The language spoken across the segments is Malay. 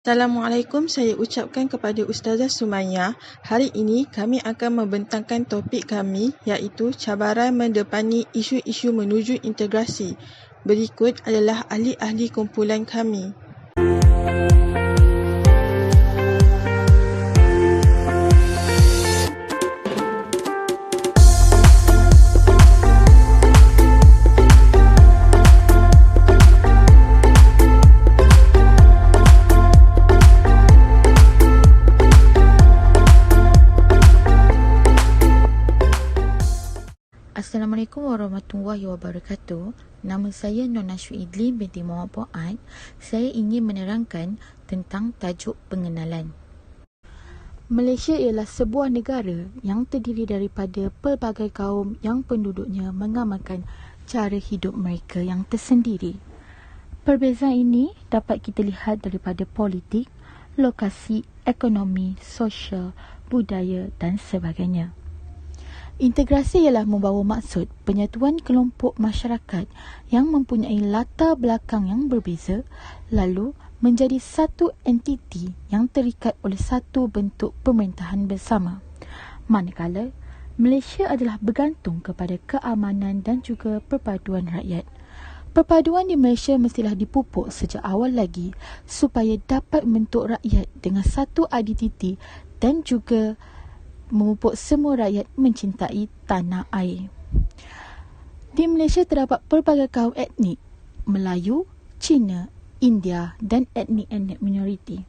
Assalamualaikum, saya ucapkan kepada Ustazah Sumayya. Hari ini kami akan membentangkan topik kami iaitu cabaran mendepani isu-isu menuju integrasi. Berikut adalah ahli-ahli kumpulan kami. Assalamualaikum warahmatullahi wabarakatuh. Nama saya Nona Syuidlin binti Muhammad Fuad. Saya ingin menerangkan tentang tajuk pengenalan. Malaysia ialah sebuah negara yang terdiri daripada pelbagai kaum yang penduduknya mengamalkan cara hidup mereka yang tersendiri. Perbezaan ini dapat kita lihat daripada politik, lokasi, ekonomi, sosial, budaya dan sebagainya. Integrasi ialah membawa maksud penyatuan kelompok masyarakat yang mempunyai latar belakang yang berbeza lalu menjadi satu entiti yang terikat oleh satu bentuk pemerintahan bersama. Manakala Malaysia adalah bergantung kepada keamanan dan juga perpaduan rakyat. Perpaduan di Malaysia mestilah dipupuk sejak awal lagi supaya dapat membentuk rakyat dengan satu identiti dan juga memupuk semua rakyat mencintai tanah air. Di Malaysia terdapat pelbagai kaum etnik, Melayu, Cina, India dan etnik-etnik minoriti.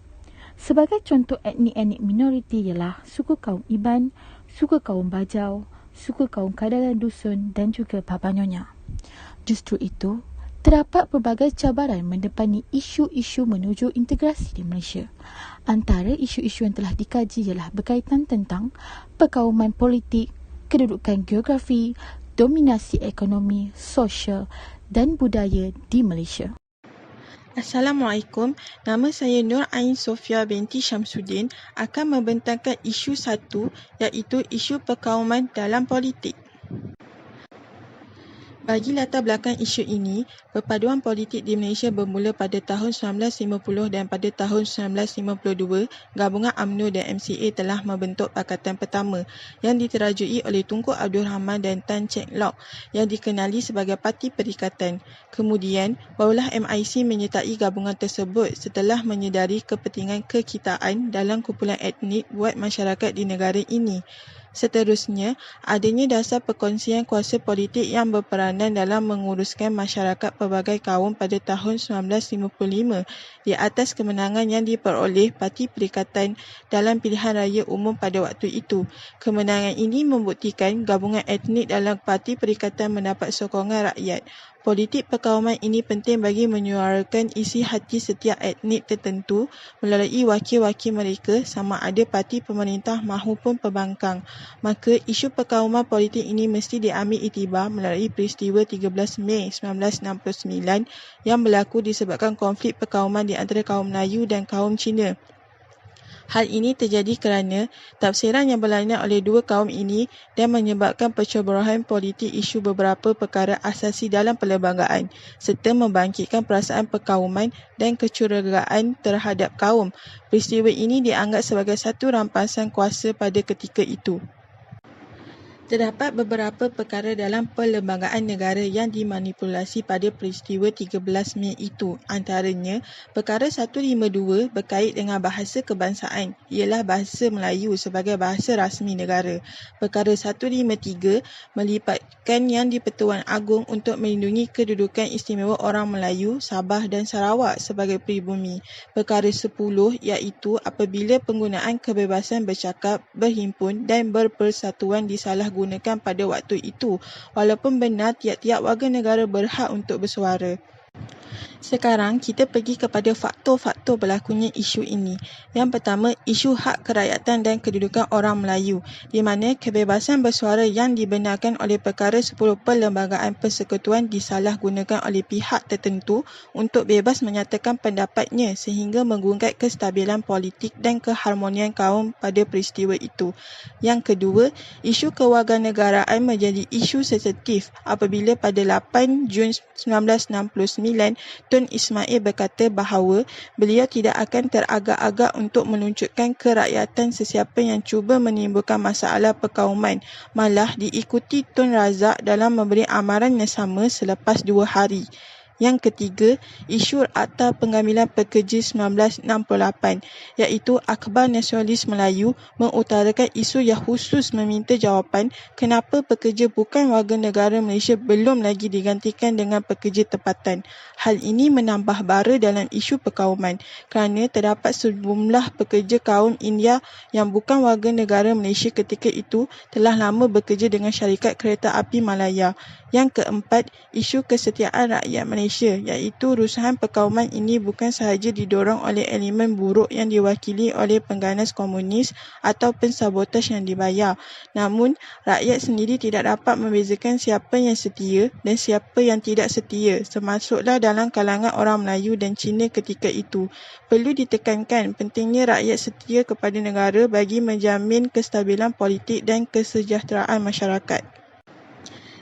Sebagai contoh etnik-etnik minoriti ialah suku kaum Iban, suku kaum Bajau, suku kaum Kadaran Dusun dan juga Baba Nyonya. Justru itu, terdapat pelbagai cabaran mendepani isu-isu menuju integrasi di Malaysia. Antara isu-isu yang telah dikaji ialah berkaitan tentang perkauman politik, kedudukan geografi, dominasi ekonomi, sosial dan budaya di Malaysia. Assalamualaikum, nama saya Nur Ain Sofia binti Syamsuddin akan membentangkan isu satu iaitu isu perkauman dalam politik. Bagi latar belakang isu ini, perpaduan politik di Malaysia bermula pada tahun 1950 dan pada tahun 1952, gabungan UMNO dan MCA telah membentuk Pakatan Pertama yang diterajui oleh Tunku Abdul Rahman dan Tan Cheng Lock yang dikenali sebagai Parti Perikatan. Kemudian, barulah MIC menyertai gabungan tersebut setelah menyedari kepentingan kekitaan dalam kumpulan etnik buat masyarakat di negara ini. Seterusnya, adanya dasar perkongsian kuasa politik yang berperanan dalam menguruskan masyarakat pelbagai kaum pada tahun 1955 di atas kemenangan yang diperoleh Parti Perikatan dalam pilihan raya umum pada waktu itu. Kemenangan ini membuktikan gabungan etnik dalam Parti Perikatan mendapat sokongan rakyat. Politik perkauman ini penting bagi menyuarakan isi hati setiap etnik tertentu melalui wakil-wakil mereka sama ada parti pemerintah mahupun pembangkang. Maka isu perkauman politik ini mesti diambil iktibar melalui peristiwa 13 Mei 1969 yang berlaku disebabkan konflik perkauman di antara kaum Melayu dan kaum Cina. Hal ini terjadi kerana tafsiran yang berlainan oleh dua kaum ini dan menyebabkan percobaan politik isu beberapa perkara asasi dalam perlembagaan serta membangkitkan perasaan perkauman dan kecurigaan terhadap kaum. Peristiwa ini dianggap sebagai satu rampasan kuasa pada ketika itu. Terdapat beberapa perkara dalam perlembagaan negara yang dimanipulasi pada peristiwa 13 Mei itu. Antaranya, perkara 152 berkait dengan bahasa kebangsaan, ialah bahasa Melayu sebagai bahasa rasmi negara. Perkara 153 melibatkan Yang di-Pertuan Agong untuk melindungi kedudukan istimewa orang Melayu, Sabah dan Sarawak sebagai pribumi. Perkara 10 iaitu apabila penggunaan kebebasan bercakap, berhimpun dan berpersatuan disalahgunakan pada waktu itu, walaupun benar tiap-tiap warga negara berhak untuk bersuara. Sekarang kita pergi kepada faktor-faktor berlakunya isu ini. Yang pertama, isu hak kerakyatan dan kedudukan orang Melayu, di mana kebebasan bersuara yang dibenarkan oleh perkara 10 Perlembagaan Persekutuan disalahgunakan oleh pihak tertentu untuk bebas menyatakan pendapatnya sehingga menggugat kestabilan politik dan keharmonian kaum pada peristiwa itu. Yang kedua, isu kewarganegaraan menjadi isu sensitif apabila pada 8 Jun 1969 Tun Ismail berkata bahawa beliau tidak akan teragak-agak untuk menunjukkan kerakyatan sesiapa yang cuba menimbulkan masalah perkauman, malah diikuti Tun Razak dalam memberi amaran yang sama selepas 2 hari. Yang ketiga, isu Akta Pengambilan Pekerja 1968, iaitu Akhbar Nasionalis Melayu mengutarakan isu yang khusus meminta jawapan kenapa pekerja bukan warga negara Malaysia belum lagi digantikan dengan pekerja tempatan. Hal ini menambah bara dalam isu perkauman kerana terdapat sejumlah pekerja kaum India yang bukan warga negara Malaysia ketika itu telah lama bekerja dengan syarikat kereta api Malaya. Yang keempat, isu kesetiaan rakyat Malaysia, iaitu rusahan perkauman ini bukan sahaja didorong oleh elemen buruk yang diwakili oleh pengganas komunis atau pensabotaj yang dibayar. Namun, rakyat sendiri tidak dapat membezakan siapa yang setia dan siapa yang tidak setia, termasuklah dalam kalangan orang Melayu dan Cina ketika itu. Perlu ditekankan pentingnya rakyat setia kepada negara bagi menjamin kestabilan politik dan kesejahteraan masyarakat.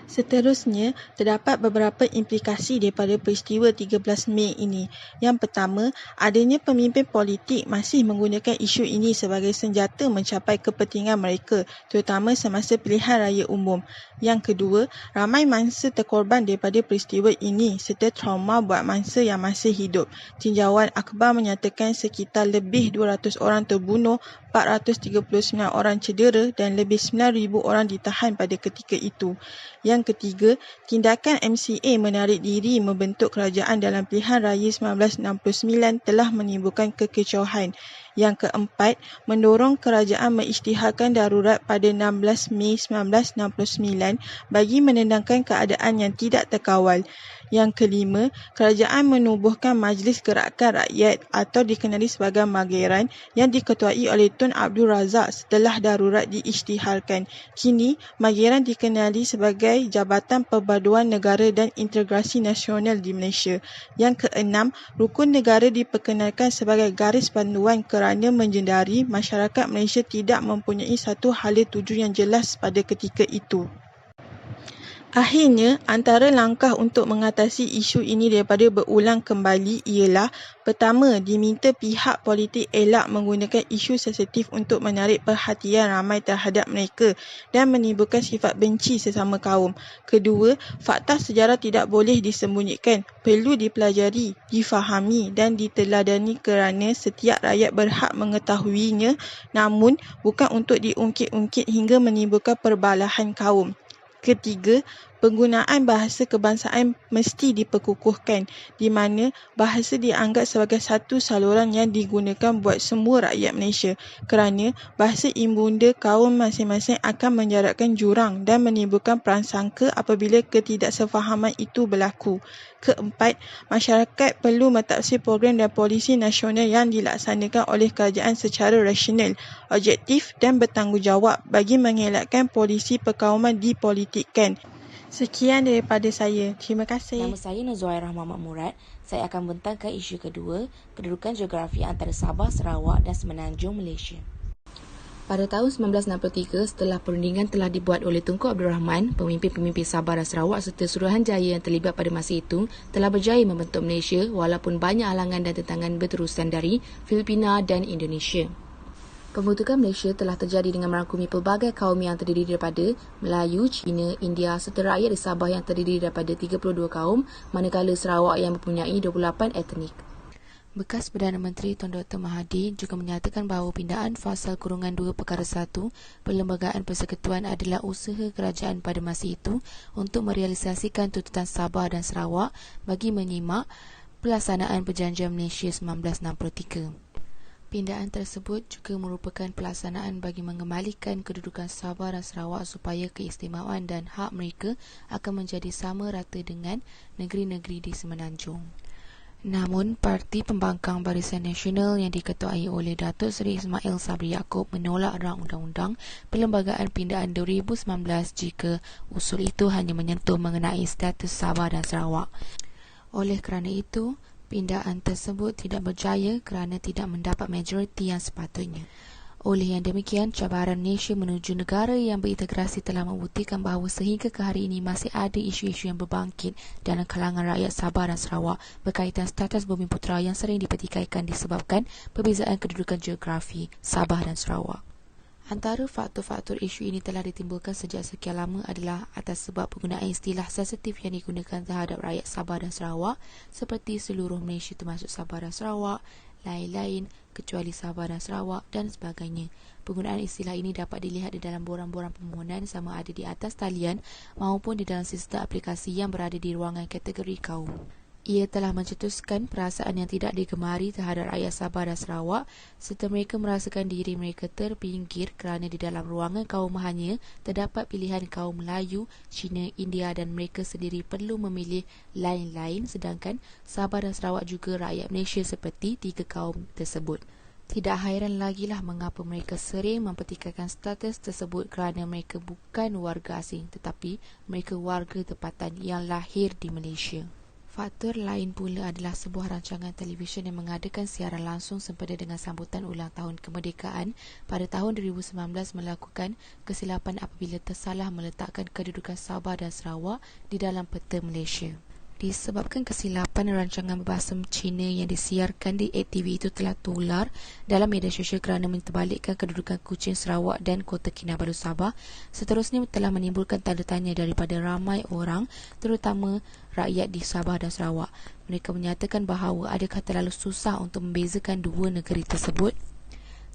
Seterusnya, terdapat beberapa implikasi daripada peristiwa 13 Mei ini. Yang pertama, adanya pemimpin politik masih menggunakan isu ini sebagai senjata mencapai kepentingan mereka, terutama semasa pilihan raya umum. Yang kedua, ramai mangsa terkorban daripada peristiwa ini serta trauma buat mangsa yang masih hidup. Tinjauan akhbar menyatakan sekitar lebih 200 orang terbunuh, 439 orang cedera dan lebih 9,000 orang ditahan pada ketika itu. Yang ketiga, tindakan MCA menarik diri membentuk kerajaan dalam pilihan raya 1969 telah menimbulkan kekecauan. Yang keempat, mendorong kerajaan mengisytiharkan darurat pada 16 Mei 1969 bagi menenangkan keadaan yang tidak terkawal. Yang kelima, kerajaan menubuhkan Majlis Gerakan Rakyat atau dikenali sebagai Mageran yang diketuai oleh Tun Abdul Razak setelah darurat diisytiharkan. Kini, Mageran dikenali sebagai Jabatan Perpaduan Negara dan Integrasi Nasional di Malaysia. Yang keenam, rukun negara diperkenalkan sebagai garis panduan kerana menjendari masyarakat Malaysia tidak mempunyai satu hala tuju yang jelas pada ketika itu. Akhirnya, antara langkah untuk mengatasi isu ini daripada berulang kembali ialah pertama, diminta pihak politik elak menggunakan isu sensitif untuk menarik perhatian ramai terhadap mereka dan menimbulkan sifat benci sesama kaum. Kedua, fakta sejarah tidak boleh disembunyikan, perlu dipelajari, difahami dan diteladani kerana setiap rakyat berhak mengetahuinya, namun bukan untuk diungkit-ungkit hingga menimbulkan perbalahan kaum. Ketiga, penggunaan bahasa kebangsaan mesti diperkukuhkan, di mana bahasa dianggap sebagai satu saluran yang digunakan buat semua rakyat Malaysia kerana bahasa ibunda kaum masing-masing akan menjarakkan jurang dan menimbulkan prasangka apabila ketidaksefahaman itu berlaku. Keempat, masyarakat perlu mentafsir program dan polisi nasional yang dilaksanakan oleh kerajaan secara rasional, objektif dan bertanggungjawab bagi mengelakkan polisi perkauman dipolitikkan. Sekian daripada saya. Terima kasih. Nama saya Nozuhairah Muhammad Murad. Saya akan bentangkan isu kedua, kedudukan geografi antara Sabah, Sarawak dan Semenanjung Malaysia. Pada tahun 1963, setelah perundingan telah dibuat oleh Tunku Abdul Rahman, pemimpin-pemimpin Sabah dan Sarawak serta Suruhanjaya yang terlibat pada masa itu telah berjaya membentuk Malaysia walaupun banyak halangan dan tentangan berterusan dari Filipina dan Indonesia. Pembentukan Malaysia telah terjadi dengan merangkumi pelbagai kaum yang terdiri daripada Melayu, Cina, India serta rakyat di Sabah yang terdiri daripada 32 kaum, manakala Sarawak yang mempunyai 28 etnik. Bekas Perdana Menteri Tun Dr. Mahathir juga menyatakan bahawa pindaan Fasal Kurungan 2 Perkara 1 Perlembagaan Persekutuan adalah usaha kerajaan pada masa itu untuk merealisasikan tuntutan Sabah dan Sarawak bagi menyimak pelaksanaan Perjanjian Malaysia 1963. Pindaan tersebut juga merupakan pelaksanaan bagi mengembalikan kedudukan Sabah dan Sarawak supaya keistimewaan dan hak mereka akan menjadi sama rata dengan negeri-negeri di Semenanjung. Namun, Parti Pembangkang Barisan Nasional yang diketuai oleh Datuk Seri Ismail Sabri Yaakob menolak rang undang-undang Perlembagaan Pindaan 2019 jika usul itu hanya menyentuh mengenai status Sabah dan Sarawak. Oleh kerana itu, pindaan tersebut tidak berjaya kerana tidak mendapat majoriti yang sepatutnya. Oleh yang demikian, cabaran Malaysia menuju negara yang berintegrasi telah membuktikan bahawa sehingga ke hari ini masih ada isu-isu yang berbangkit dalam kalangan rakyat Sabah dan Sarawak berkaitan status Bumiputera yang sering dipertikaikan disebabkan perbezaan kedudukan geografi Sabah dan Sarawak. Antara faktor-faktor isu ini telah ditimbulkan sejak sekian lama adalah atas sebab penggunaan istilah sensitif yang digunakan terhadap rakyat Sabah dan Sarawak seperti seluruh Malaysia termasuk Sabah dan Sarawak, lain-lain kecuali Sabah dan Sarawak dan sebagainya. Penggunaan istilah ini dapat dilihat di dalam borang-borang permohonan sama ada di atas talian maupun di dalam sistem aplikasi yang berada di ruangan kategori kaum. Ia telah mencetuskan perasaan yang tidak digemari terhadap rakyat Sabah dan Sarawak serta mereka merasakan diri mereka terpinggir kerana di dalam ruangan kaum hanya terdapat pilihan kaum Melayu, Cina, India dan mereka sendiri perlu memilih lain-lain sedangkan Sabah dan Sarawak juga rakyat Malaysia seperti tiga kaum tersebut. Tidak hairan lagilah mengapa mereka sering mempertikaikan status tersebut kerana mereka bukan warga asing tetapi mereka warga tempatan yang lahir di Malaysia. Faktor lain pula adalah sebuah rancangan televisyen yang mengadakan siaran langsung sempena dengan sambutan ulang tahun kemerdekaan pada tahun 2019 melakukan kesilapan apabila tersalah meletakkan kedudukan Sabah dan Sarawak di dalam peta Malaysia. Disebabkan kesilapan, rancangan berbahasa Cina yang disiarkan di ATV itu telah tular dalam media sosial kerana menterbalikkan kedudukan Kuching Sarawak dan Kota Kinabalu Sabah. Seterusnya telah menimbulkan tanda tanya daripada ramai orang, terutama rakyat di Sabah dan Sarawak. Mereka menyatakan bahawa adakah terlalu susah untuk membezakan dua negeri tersebut?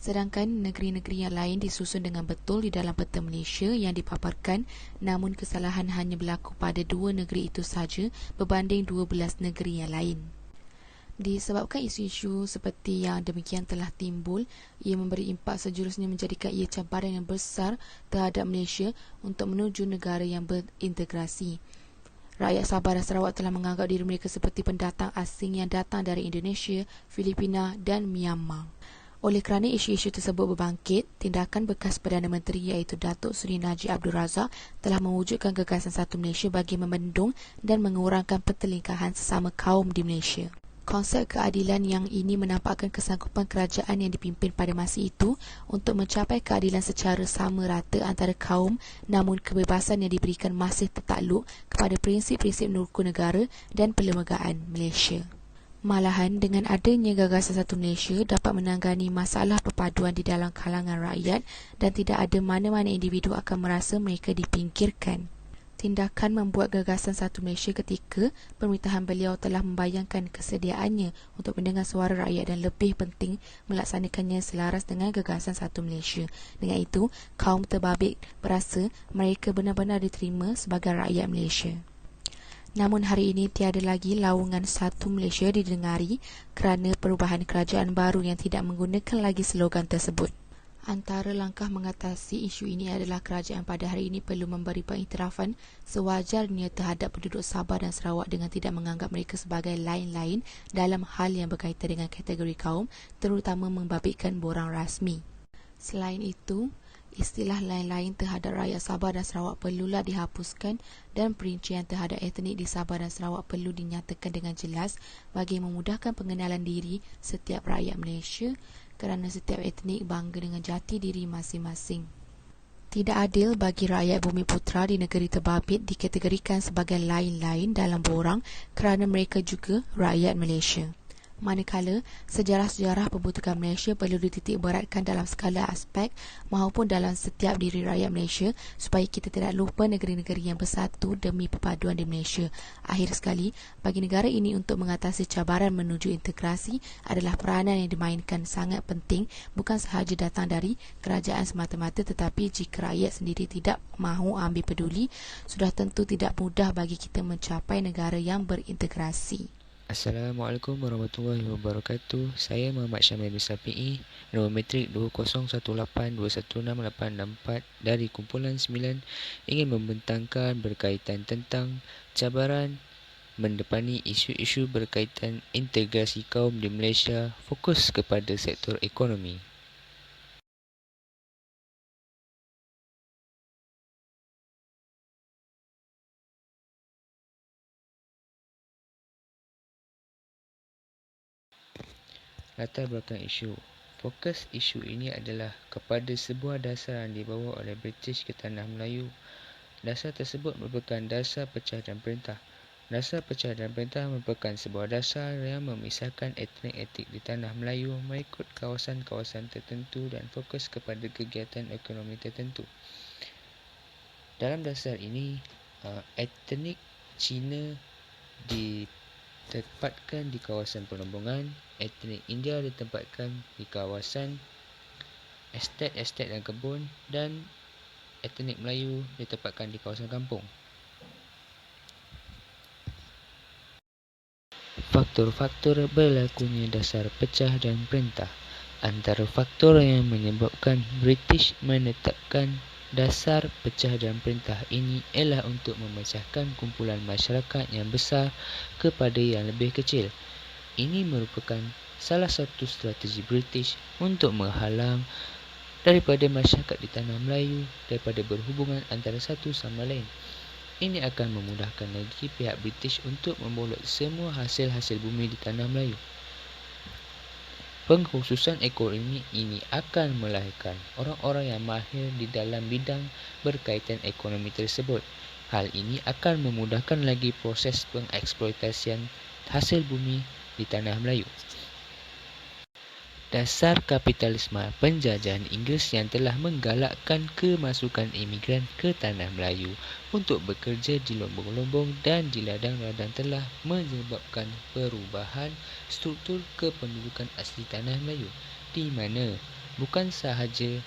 Sedangkan negeri-negeri yang lain disusun dengan betul di dalam peta Malaysia yang dipaparkan, namun kesalahan hanya berlaku pada dua negeri itu sahaja berbanding 12 negeri yang lain. Disebabkan isu-isu seperti yang demikian telah timbul, ia memberi impak sejurusnya menjadikan ia cabaran yang besar terhadap Malaysia untuk menuju negara yang berintegrasi. Rakyat Sabah dan Sarawak telah menganggap diri mereka seperti pendatang asing yang datang dari Indonesia, Filipina dan Myanmar. Oleh kerana isu-isu tersebut berbangkit, tindakan bekas Perdana Menteri iaitu Datuk Seri Najib Abdul Razak telah mewujudkan gagasan Satu Malaysia bagi membendung dan mengurangkan pertelingkahan sesama kaum di Malaysia. Konsep keadilan yang ini menampakkan kesanggupan kerajaan yang dipimpin pada masa itu untuk mencapai keadilan secara sama rata antara kaum, namun kebebasan yang diberikan masih tertakluk kepada prinsip-prinsip rukun negara dan perlembagaan Malaysia. Malahan, dengan adanya gagasan Satu Malaysia dapat menangani masalah perpaduan di dalam kalangan rakyat dan tidak ada mana-mana individu akan merasa mereka dipinggirkan. Tindakan membuat gagasan Satu Malaysia ketika pemerintahan beliau telah membayangkan kesediaannya untuk mendengar suara rakyat dan lebih penting melaksanakannya selaras dengan gagasan Satu Malaysia. Dengan itu, kaum terbabit berasa mereka benar-benar diterima sebagai rakyat Malaysia. Namun hari ini tiada lagi laungan Satu Malaysia didengari kerana perubahan kerajaan baru yang tidak menggunakan lagi slogan tersebut. Antara langkah mengatasi isu ini adalah kerajaan pada hari ini perlu memberi pengiktirafan sewajarnya terhadap penduduk Sabah dan Sarawak dengan tidak menganggap mereka sebagai lain-lain dalam hal yang berkaitan dengan kategori kaum, terutama membabitkan borang rasmi. Selain itu, istilah lain-lain terhadap rakyat Sabah dan Sarawak perlulah dihapuskan dan perincian terhadap etnik di Sabah dan Sarawak perlu dinyatakan dengan jelas bagi memudahkan pengenalan diri setiap rakyat Malaysia kerana setiap etnik bangga dengan jati diri masing-masing. Tidak adil bagi rakyat Bumiputera di negeri terbabit dikategorikan sebagai lain-lain dalam borang kerana mereka juga rakyat Malaysia. Manakala, sejarah-sejarah pembentukan Malaysia perlu dititik beratkan dalam skala aspek maupun dalam setiap diri rakyat Malaysia supaya kita tidak lupa negeri-negeri yang bersatu demi perpaduan di Malaysia. Akhir sekali, bagi negara ini untuk mengatasi cabaran menuju integrasi adalah peranan yang dimainkan sangat penting bukan sahaja datang dari kerajaan semata-mata tetapi jika rakyat sendiri tidak mahu ambil peduli, sudah tentu tidak mudah bagi kita mencapai negara yang berintegrasi. Assalamualaikum warahmatullahi wabarakatuh. Saya Muhammad Syamil bin Safi'i, nombor matrik 2018216864 dari kumpulan 9, ingin membentangkan berkaitan tentang cabaran mendepani isu-isu berkaitan integrasi kaum di Malaysia, fokus kepada sektor ekonomi. Latar belakang isu. Fokus isu ini adalah kepada sebuah dasar yang dibawa oleh British ke tanah Melayu. Dasar tersebut merupakan dasar pecah dan perintah. Dasar pecah dan perintah merupakan sebuah dasar yang memisahkan etnik-etnik di tanah Melayu mengikut kawasan-kawasan tertentu dan fokus kepada kegiatan ekonomi tertentu. Dalam dasar ini, etnik Cina ditempatkan di kawasan perlombongan, etnik India ditempatkan di kawasan estet-estet dan kebun, dan etnik Melayu ditempatkan di kawasan kampung. Faktor-faktor berlakunya dasar pecah dan perintah. Antara faktor yang menyebabkan British menetapkan dasar pecah dan perintah ini ialah untuk memecahkan kumpulan masyarakat yang besar kepada yang lebih kecil. Ini merupakan salah satu strategi British untuk menghalang daripada masyarakat di tanah Melayu daripada berhubungan antara satu sama lain. Ini akan memudahkan lagi pihak British untuk membolot semua hasil-hasil bumi di tanah Melayu. Pengkhususan ekonomi ini akan melahirkan orang-orang yang mahir di dalam bidang berkaitan ekonomi tersebut. Hal ini akan memudahkan lagi proses pengeksploitasian hasil bumi di tanah Melayu. Dasar kapitalisme penjajahan Inggeris yang telah menggalakkan kemasukan imigran ke tanah Melayu untuk bekerja di lombong-lombong dan di ladang-ladang telah menyebabkan perubahan struktur kependudukan asli tanah Melayu, di mana bukan sahaja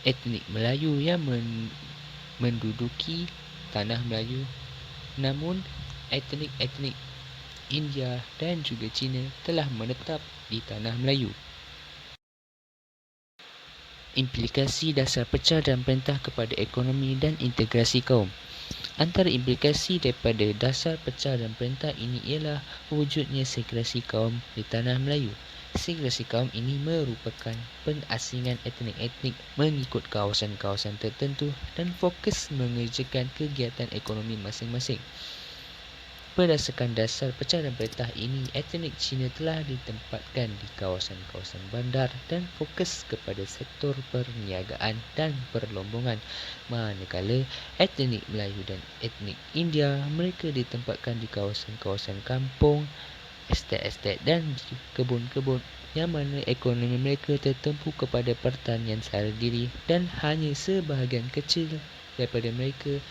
etnik Melayu yang menduduki tanah Melayu, namun etnik-etnik India dan juga Cina telah menetap di tanah Melayu. Implikasi dasar pecah dan perintah kepada ekonomi dan integrasi kaum. Antara implikasi daripada dasar pecah dan perintah ini ialah wujudnya segregasi kaum di tanah Melayu. Segregasi kaum ini merupakan pengasingan etnik-etnik mengikut kawasan-kawasan tertentu dan fokus mengerjakan kegiatan ekonomi masing-masing. Berdasarkan dasar pecah dan perintah ini, etnik Cina telah ditempatkan di kawasan-kawasan bandar dan fokus kepada sektor perniagaan dan perlombongan. Manakala etnik Melayu dan etnik India, mereka ditempatkan di kawasan-kawasan kampung, estet-estet dan di kebun-kebun, yang mana ekonomi mereka tertumpu kepada pertanian sara diri dan hanya sebahagian kecil daripada mereka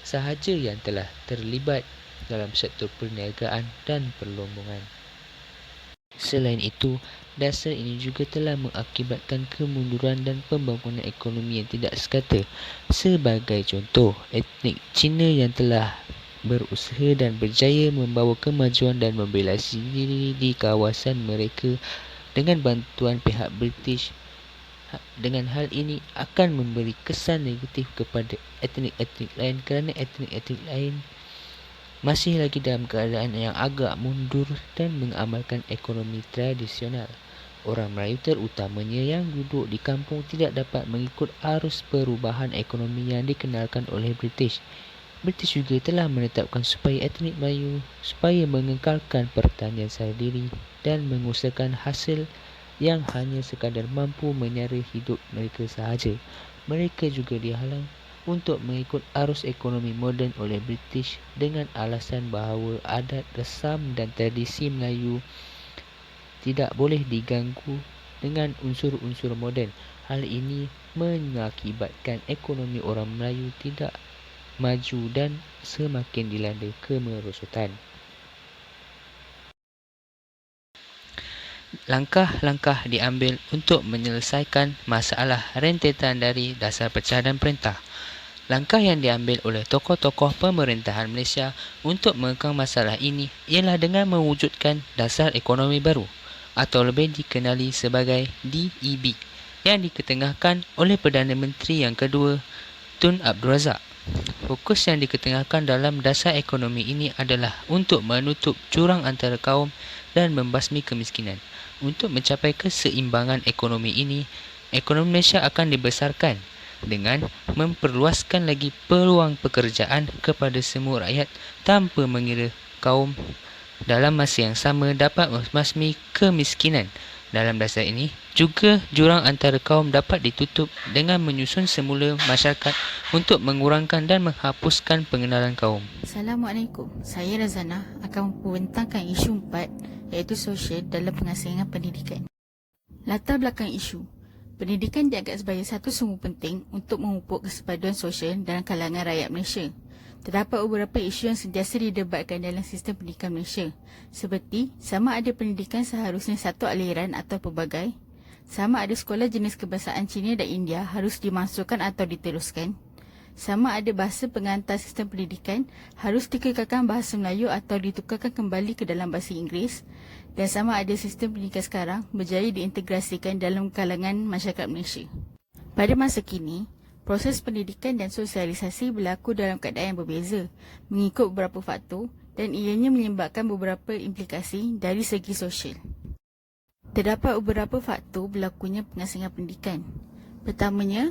sahaja yang telah terlibat dalam sektor perniagaan dan perlombongan. Selain itu, dasar ini juga telah mengakibatkan kemunduran dan pembangunan ekonomi yang tidak sekata. Sebagai contoh, etnik Cina yang telah berusaha dan berjaya membawa kemajuan dan membela diri di kawasan mereka dengan bantuan pihak British, dengan hal ini akan memberi kesan negatif kepada etnik-etnik lain kerana etnik-etnik lain masih lagi dalam keadaan yang agak mundur dan mengamalkan ekonomi tradisional. Orang Melayu terutamanya yang duduk di kampung tidak dapat mengikut arus perubahan ekonomi yang dikenalkan oleh British. British juga telah menetapkan supaya etnik Melayu supaya mengekalkan pertanian sara diri dan mengusahakan hasil yang hanya sekadar mampu menyara hidup mereka sahaja. Mereka juga dihalang untuk mengikut arus ekonomi moden oleh British dengan alasan bahawa adat, resam dan tradisi Melayu tidak boleh diganggu dengan unsur-unsur moden. Hal ini mengakibatkan ekonomi orang Melayu tidak maju dan semakin dilanda kemerosotan. Langkah-langkah diambil untuk menyelesaikan masalah rentetan dari dasar pecah dan perintah. Langkah yang diambil oleh tokoh-tokoh pemerintahan Malaysia untuk mengekang masalah ini ialah dengan mewujudkan dasar ekonomi baru atau lebih dikenali sebagai DEB yang diketengahkan oleh Perdana Menteri yang kedua Tun Abdul Razak. Fokus yang diketengahkan dalam dasar ekonomi ini adalah untuk menutup jurang antara kaum dan membasmi kemiskinan. Untuk mencapai keseimbangan ekonomi ini, ekonomi Malaysia akan dibesarkan dengan memperluaskan lagi peluang pekerjaan kepada semua rakyat tanpa mengira kaum dalam masa yang sama dapat membasmi kemiskinan. Dalam dasar ini, juga jurang antara kaum dapat ditutup dengan menyusun semula masyarakat untuk mengurangkan dan menghapuskan pengenalan kaum. Assalamualaikum. Saya Razana akan membentangkan isu 4 iaitu sosial dalam pengasingan pendidikan. Latar belakang isu. Pendidikan dianggap sebagai satu sumber penting untuk memupuk kesepaduan sosial dalam kalangan rakyat Malaysia. Terdapat beberapa isu yang sentiasa didebatkan dalam sistem pendidikan Malaysia, seperti sama ada pendidikan seharusnya satu aliran atau pelbagai, sama ada sekolah jenis kebahasaan Cina dan India harus dimasukkan atau diteruskan, sama ada bahasa pengantar sistem pendidikan harus dikekalkan bahasa Melayu atau ditukarkan kembali ke dalam bahasa Inggeris, dan sama ada sistem pendidikan sekarang berjaya diintegrasikan dalam kalangan masyarakat Malaysia. Pada masa kini, proses pendidikan dan sosialisasi berlaku dalam keadaan yang berbeza mengikut beberapa faktor dan ianya menyebabkan beberapa implikasi dari segi sosial. Terdapat beberapa faktor berlakunya pengasingan pendidikan. Pertamanya,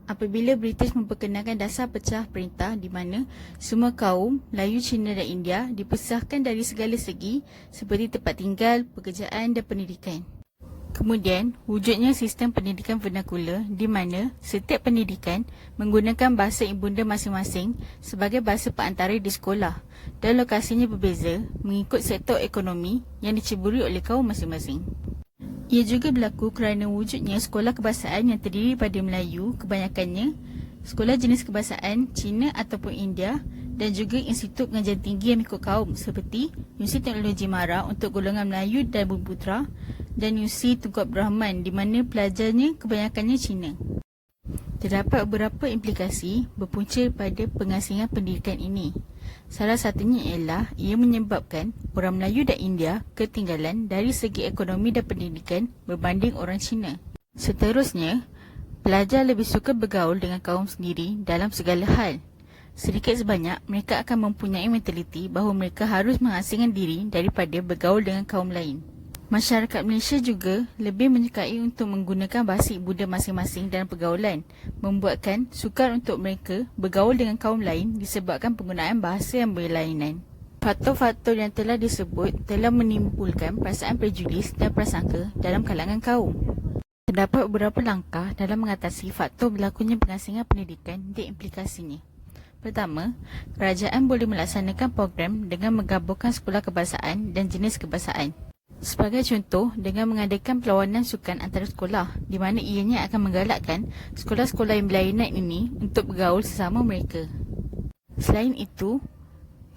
apabila British memperkenalkan dasar pecah perintah di mana semua kaum Melayu, Cina dan India dipisahkan dari segala segi seperti tempat tinggal, pekerjaan dan pendidikan. Kemudian, wujudnya sistem pendidikan vernakular di mana setiap pendidikan menggunakan bahasa ibunda masing-masing sebagai bahasa perantara di sekolah dan lokasinya berbeza mengikut sektor ekonomi yang diceburi oleh kaum masing-masing. Ia juga berlaku kerana wujudnya sekolah kebahasaan yang terdiri pada Melayu kebanyakannya, sekolah jenis kebahasaan Cina ataupun India dan juga institut pengajian tinggi yang mengikut kaum seperti Universiti Teknologi Mara untuk golongan Melayu dan Bumiputera dan Universiti Tunku Abdul Rahman di mana pelajarnya kebanyakannya Cina. Terdapat beberapa implikasi berpunca pada pengasingan pendidikan ini. Salah satunya ialah ia menyebabkan orang Melayu dan India ketinggalan dari segi ekonomi dan pendidikan berbanding orang Cina. Seterusnya, pelajar lebih suka bergaul dengan kaum sendiri dalam segala hal. Sedikit sebanyak, mereka akan mempunyai mentaliti bahawa mereka harus mengasingkan diri daripada bergaul dengan kaum lain. Masyarakat Malaysia juga lebih menyukai untuk menggunakan bahasa ibunda masing-masing dalam pergaulan, membuatkan sukar untuk mereka bergaul dengan kaum lain disebabkan penggunaan bahasa yang berlainan. Faktor-faktor yang telah disebut telah menimbulkan perasaan prejudis dan prasangka dalam kalangan kaum. Terdapat beberapa langkah dalam mengatasi faktor berlakunya pengasingan pendidikan dan implikasinya. Pertama, kerajaan boleh melaksanakan program dengan menggabungkan sekolah kebahasaan dan jenis kebahasaan. Sebagai contoh, dengan mengadakan perlawanan sukan antara sekolah, di mana ianya akan menggalakkan sekolah-sekolah yang berlainan ini untuk bergaul sesama mereka. Selain itu,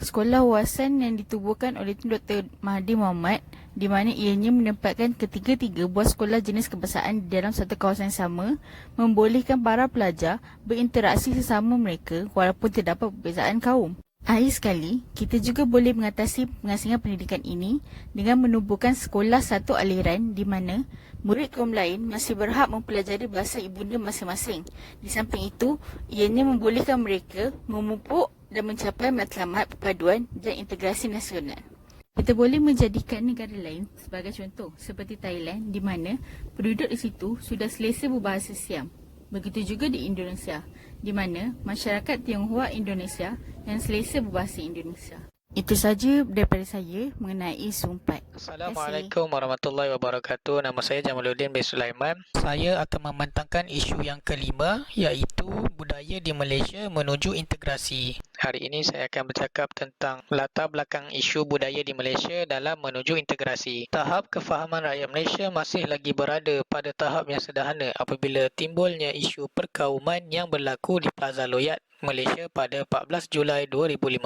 sekolah wawasan yang ditubuhkan oleh Dr. Mahathir Mohamad, di mana ianya menempatkan ketiga-tiga buah sekolah jenis kebahasaan di dalam satu kawasan sama, membolehkan para pelajar berinteraksi sesama mereka walaupun terdapat perbezaan kaum. Akhir sekali, kita juga boleh mengatasi pengasingan pendidikan ini dengan menubuhkan sekolah satu aliran di mana murid kaum lain masih berhak mempelajari bahasa ibunda masing-masing. Di samping itu, ianya membolehkan mereka memupuk dan mencapai matlamat perpaduan dan integrasi nasional. Kita boleh menjadikan negara lain sebagai contoh seperti Thailand di mana penduduk di situ sudah selesa berbahasa Siam. Begitu juga di Indonesia, di mana masyarakat Tionghoa Indonesia yang selesa berbahasa Indonesia. Itu saja daripada saya mengenai isu 4. Assalamualaikum warahmatullahi wabarakatuh. Nama saya Jamaluddin bin Sulaiman. Saya akan membentangkan isu yang kelima iaitu budaya di Malaysia menuju integrasi. Hari ini saya akan bercakap tentang latar belakang isu budaya di Malaysia dalam menuju integrasi. Tahap kefahaman rakyat Malaysia masih lagi berada pada tahap yang sederhana apabila timbulnya isu perkauman yang berlaku di Plaza Loyat, Malaysia pada 14 Julai 2015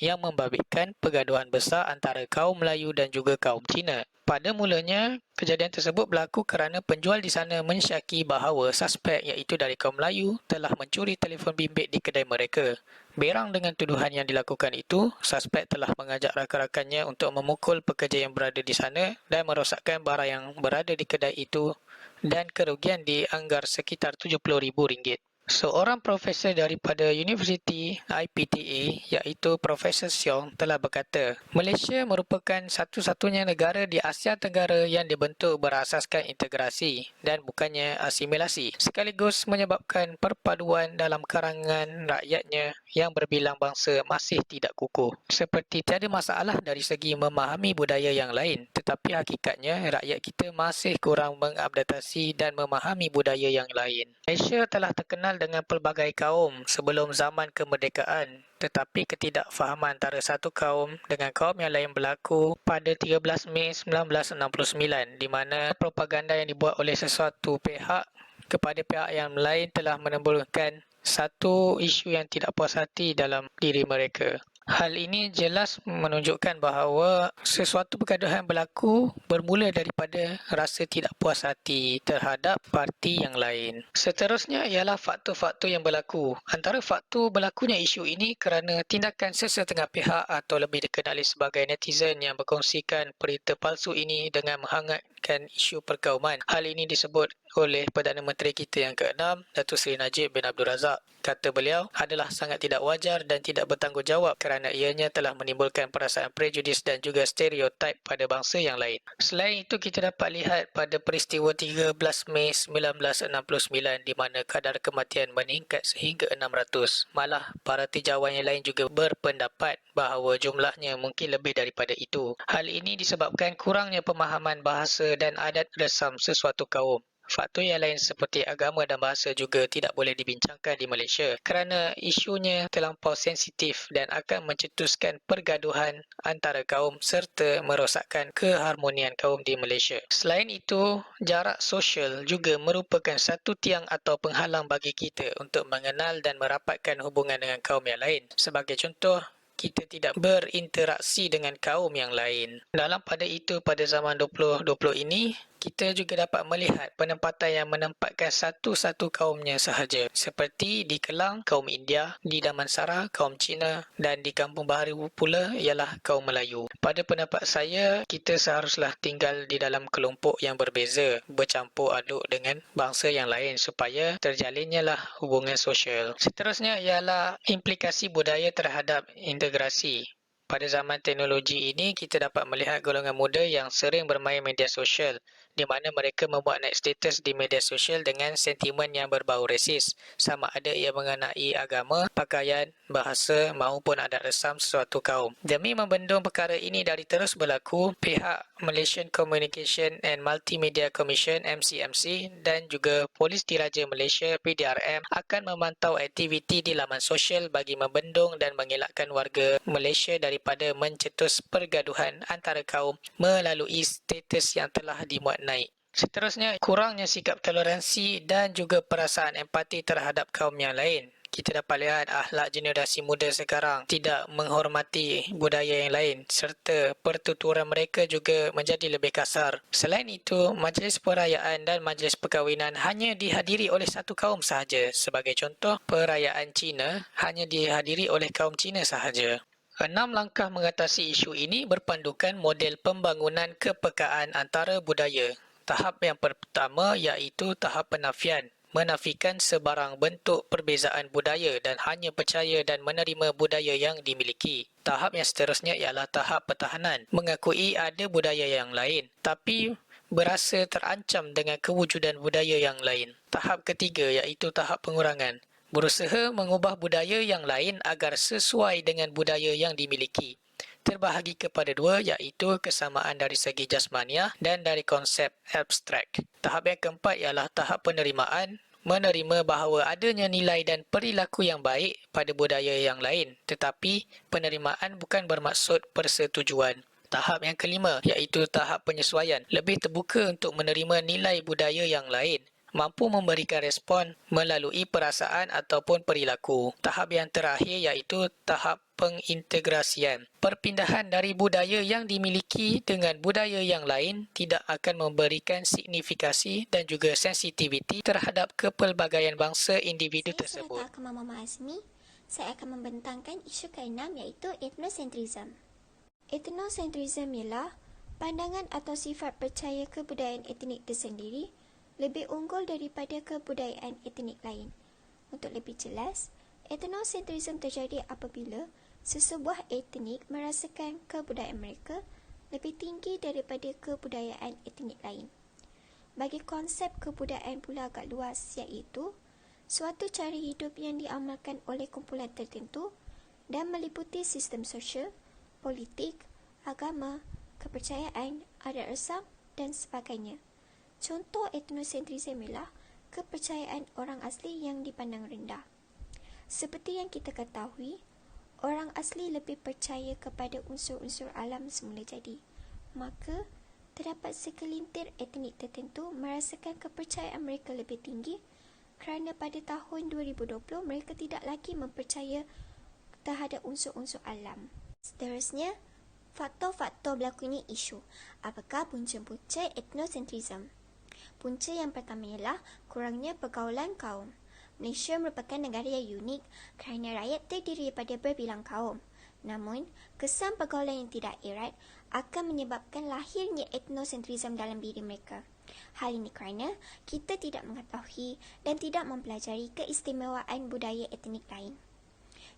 yang membabitkan pergaduhan besar antara kaum Melayu dan juga kaum Cina. Pada mulanya, kejadian tersebut berlaku kerana penjual di sana mensyaki bahawa suspek iaitu dari kaum Melayu telah mencuri telefon bimbit di kedai mereka. Berang dengan tuduhan yang dilakukan itu, suspek telah mengajak rakan-rakannya untuk memukul pekerja yang berada di sana dan merosakkan barang yang berada di kedai itu dan kerugian dianggar sekitar RM70,000. Seorang profesor daripada Universiti IPTA iaitu Profesor Siong telah berkata, Malaysia merupakan satu-satunya negara di Asia Tenggara yang dibentuk berasaskan integrasi dan bukannya asimilasi, sekaligus menyebabkan perpaduan dalam karangan rakyatnya yang berbilang bangsa masih tidak kukuh. Seperti tiada masalah dari segi memahami budaya yang lain, tetapi hakikatnya rakyat kita masih kurang mengupdatasi dan memahami budaya yang lain. Malaysia telah terkenal dengan pelbagai kaum sebelum zaman kemerdekaan, tetapi ketidakfahaman antara satu kaum dengan kaum yang lain berlaku pada 13 Mei 1969 di mana propaganda yang dibuat oleh sesuatu pihak kepada pihak yang lain telah menimbulkan satu isu yang tidak puas hati dalam diri mereka. Hal ini jelas menunjukkan bahawa sesuatu pergaduhan berlaku bermula daripada rasa tidak puas hati terhadap parti yang lain. Seterusnya ialah faktor-faktor yang berlaku. Antara faktor berlakunya isu ini kerana tindakan sesetengah pihak atau lebih dikenali sebagai netizen yang berkongsikan berita palsu ini dengan menghangatkan isu perkauman. Hal ini disebut oleh Perdana Menteri kita yang ke-6, Datuk Seri Najib bin Abdul Razak. Kata beliau, adalah sangat tidak wajar dan tidak bertanggungjawab kerana ianya telah menimbulkan perasaan prejudis dan juga stereotip pada bangsa yang lain. Selain itu, kita dapat lihat pada peristiwa 13 Mei 1969 di mana kadar kematian meningkat sehingga 600. Malah, para tinjauan yang lain juga berpendapat bahawa jumlahnya mungkin lebih daripada itu. Hal ini disebabkan kurangnya pemahaman bahasa dan adat resam sesuatu kaum. Faktor yang lain seperti agama dan bahasa juga tidak boleh dibincangkan di Malaysia kerana isunya terlampau sensitif dan akan mencetuskan pergaduhan antara kaum serta merosakkan keharmonian kaum di Malaysia. Selain itu, jarak sosial juga merupakan satu tiang atau penghalang bagi kita untuk mengenal dan merapatkan hubungan dengan kaum yang lain. Sebagai contoh, kita tidak berinteraksi dengan kaum yang lain. Dalam pada itu, pada zaman 2020 ini, kita juga dapat melihat penempatan yang menempatkan satu-satu kaumnya sahaja. Seperti di Kelang, kaum India, di Damansara, kaum Cina dan di Kampung Bahari pula ialah kaum Melayu. Pada pendapat saya, kita seharusnya tinggal di dalam kelompok yang berbeza, bercampur aduk dengan bangsa yang lain supaya terjalinnya lah hubungan sosial. Seterusnya ialah implikasi budaya terhadap integrasi. Pada zaman teknologi ini, kita dapat melihat golongan muda yang sering bermain media sosial, di mana mereka membuat naik status di media sosial dengan sentimen yang berbau resis, sama ada ia mengenai agama, pakaian, bahasa maupun adat resam sesuatu kaum. Demi membendung perkara ini dari terus berlaku, pihak Malaysian Communication and Multimedia Commission MCMC dan juga Polis Diraja Malaysia PDRM akan memantau aktiviti di laman sosial bagi membendung dan mengelakkan warga Malaysia daripada mencetus pergaduhan antara kaum melalui status yang telah dimuat naik. Seterusnya, kurangnya sikap toleransi dan juga perasaan empati terhadap kaum yang lain. Kita dapat lihat akhlak generasi muda sekarang tidak menghormati budaya yang lain serta pertuturan mereka juga menjadi lebih kasar. Selain itu, majlis perayaan dan majlis perkahwinan hanya dihadiri oleh satu kaum sahaja. Sebagai contoh, perayaan Cina hanya dihadiri oleh kaum Cina sahaja. 6 langkah mengatasi isu ini berpandukan model pembangunan kepekaan antara budaya. Tahap yang pertama iaitu tahap penafian. Menafikan sebarang bentuk perbezaan budaya dan hanya percaya dan menerima budaya yang dimiliki. Tahap yang seterusnya ialah tahap pertahanan. Mengakui ada budaya yang lain, tapi berasa terancam dengan kewujudan budaya yang lain. Tahap ketiga iaitu tahap pengurangan. Berusaha mengubah budaya yang lain agar sesuai dengan budaya yang dimiliki. Terbahagi kepada dua iaitu kesamaan dari segi jasmaniah dan dari konsep abstrak. Tahap yang keempat ialah tahap penerimaan, menerima bahawa adanya nilai dan perilaku yang baik pada budaya yang lain, tetapi penerimaan bukan bermaksud persetujuan. Tahap yang kelima iaitu tahap penyesuaian, lebih terbuka untuk menerima nilai budaya yang lain, mampu memberikan respon melalui perasaan ataupun perilaku. Tahap yang terakhir iaitu tahap pengintegrasian. Perpindahan dari budaya yang dimiliki dengan budaya yang lain tidak akan memberikan signifikasi dan juga sensitiviti terhadap kepelbagaian bangsa individu tersebut. Saya Mama Azmi. Saya akan membentangkan isu ke-6 iaitu ethnocentrism. Ethnocentrism ialah pandangan atau sifat percaya kebudayaan etnik tersendiri lebih unggul daripada kebudayaan etnik lain. Untuk lebih jelas, etnosentrism terjadi apabila sesebuah etnik merasakan kebudayaan mereka lebih tinggi daripada kebudayaan etnik lain. Bagi konsep kebudayaan pula agak luas, iaitu suatu cara hidup yang diamalkan oleh kumpulan tertentu dan meliputi sistem sosial, politik, agama, kepercayaan, adat resam dan sebagainya. Contoh etnosentrisme ialah kepercayaan orang asli yang dipandang rendah. Seperti yang kita ketahui, orang asli lebih percaya kepada unsur-unsur alam semula jadi. Maka, terdapat segelintir etnik tertentu merasakan kepercayaan mereka lebih tinggi kerana pada tahun 2020 mereka tidak lagi mempercaya terhadap unsur-unsur alam. Seterusnya, faktor-faktor berlakunya isu. Apakah punca-punca etnosentrism? Punca yang pertama ialah kurangnya pergaulan kaum. Malaysia merupakan negara yang unik kerana rakyat terdiri daripada berbilang kaum. Namun, kesan pergaulan yang tidak erat akan menyebabkan lahirnya etnosentrism dalam diri mereka. Hal ini kerana kita tidak mengetahui dan tidak mempelajari keistimewaan budaya etnik lain.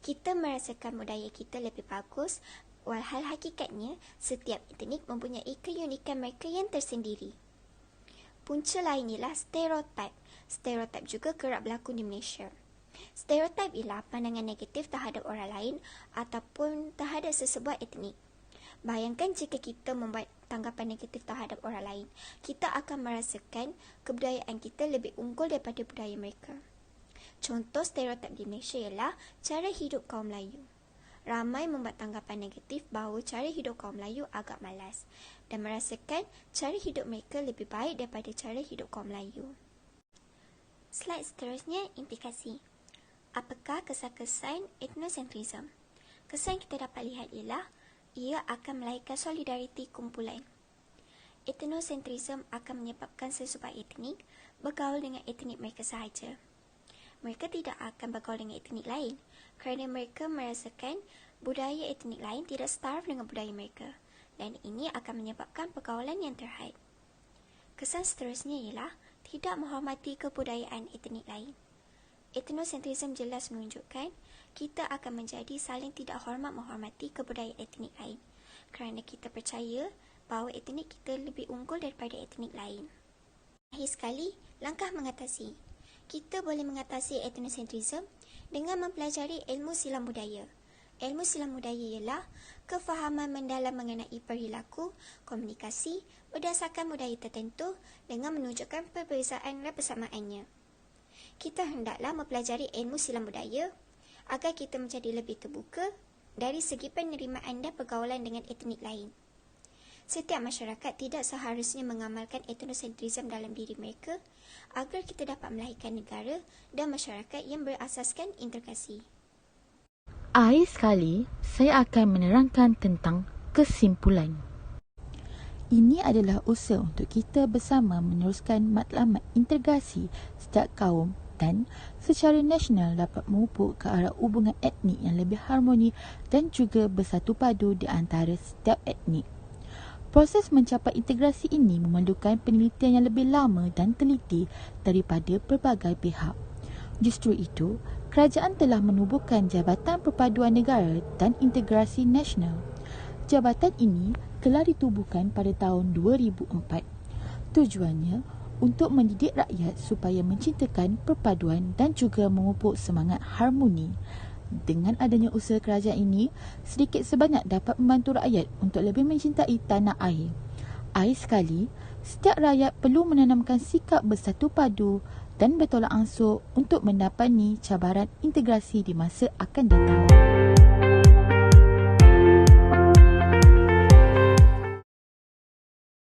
Kita merasakan budaya kita lebih bagus, walhal hakikatnya setiap etnik mempunyai keunikan mereka yang tersendiri. Punca lain ialah stereotip. Stereotip juga kerap berlaku di Malaysia. Stereotip ialah pandangan negatif terhadap orang lain ataupun terhadap sesebuah etnik. Bayangkan jika kita membuat tanggapan negatif terhadap orang lain, kita akan merasakan kebudayaan kita lebih unggul daripada budaya mereka. Contoh stereotip di Malaysia ialah cara hidup kaum Melayu. Ramai membuat tanggapan negatif bahawa cara hidup kaum Melayu agak malas dan merasakan cara hidup mereka lebih baik daripada cara hidup kaum Melayu. Slide seterusnya, implikasi. Apakah kesan-kesan etnosentrism? Kesan kita dapat lihat ialah ia akan melahirkan solidariti kumpulan. Etnosentrism akan menyebabkan sesebuah etnik bergaul dengan etnik mereka sahaja. Mereka tidak akan bergaul dengan etnik lain kerana mereka merasakan budaya etnik lain tidak setara dengan budaya mereka dan ini akan menyebabkan pergaulan yang terhad. Kesan seterusnya ialah tidak menghormati kebudayaan etnik lain. Etnosentrism jelas menunjukkan kita akan menjadi saling tidak hormat menghormati kebudayaan etnik lain kerana kita percaya bahawa etnik kita lebih unggul daripada etnik lain. Akhir sekali, langkah mengatasi. Kita boleh mengatasi etnosentrism dengan mempelajari ilmu silam budaya. Ilmu silam budaya ialah kefahaman mendalam mengenai perilaku, komunikasi berdasarkan budaya tertentu dengan menunjukkan perbezaan dan persamaannya. Kita hendaklah mempelajari ilmu silam budaya agar kita menjadi lebih terbuka dari segi penerimaan dan pergaulan dengan etnik lain. Setiap masyarakat tidak seharusnya mengamalkan etnosentrism dalam diri mereka agar kita dapat melahirkan negara dan masyarakat yang berasaskan integrasi. Akhir sekali, saya akan menerangkan tentang kesimpulan. Ini adalah usaha untuk kita bersama meneruskan matlamat integrasi setiap kaum dan secara nasional dapat memupuk ke arah hubungan etnik yang lebih harmoni dan juga bersatu padu di antara setiap etnik. Proses mencapai integrasi ini memerlukan penelitian yang lebih lama dan teliti daripada pelbagai pihak. Justru itu, kerajaan telah menubuhkan Jabatan Perpaduan Negara dan Integrasi Nasional. Jabatan ini telah ditubuhkan pada tahun 2004. Tujuannya untuk mendidik rakyat supaya mencintakan perpaduan dan juga memupuk semangat harmoni. Dengan adanya usaha kerajaan ini, sedikit sebanyak dapat membantu rakyat untuk lebih mencintai tanah air. Akhir sekali, setiap rakyat perlu menanamkan sikap bersatu padu dan bertolak ansur untuk mendapati cabaran integrasi di masa akan datang.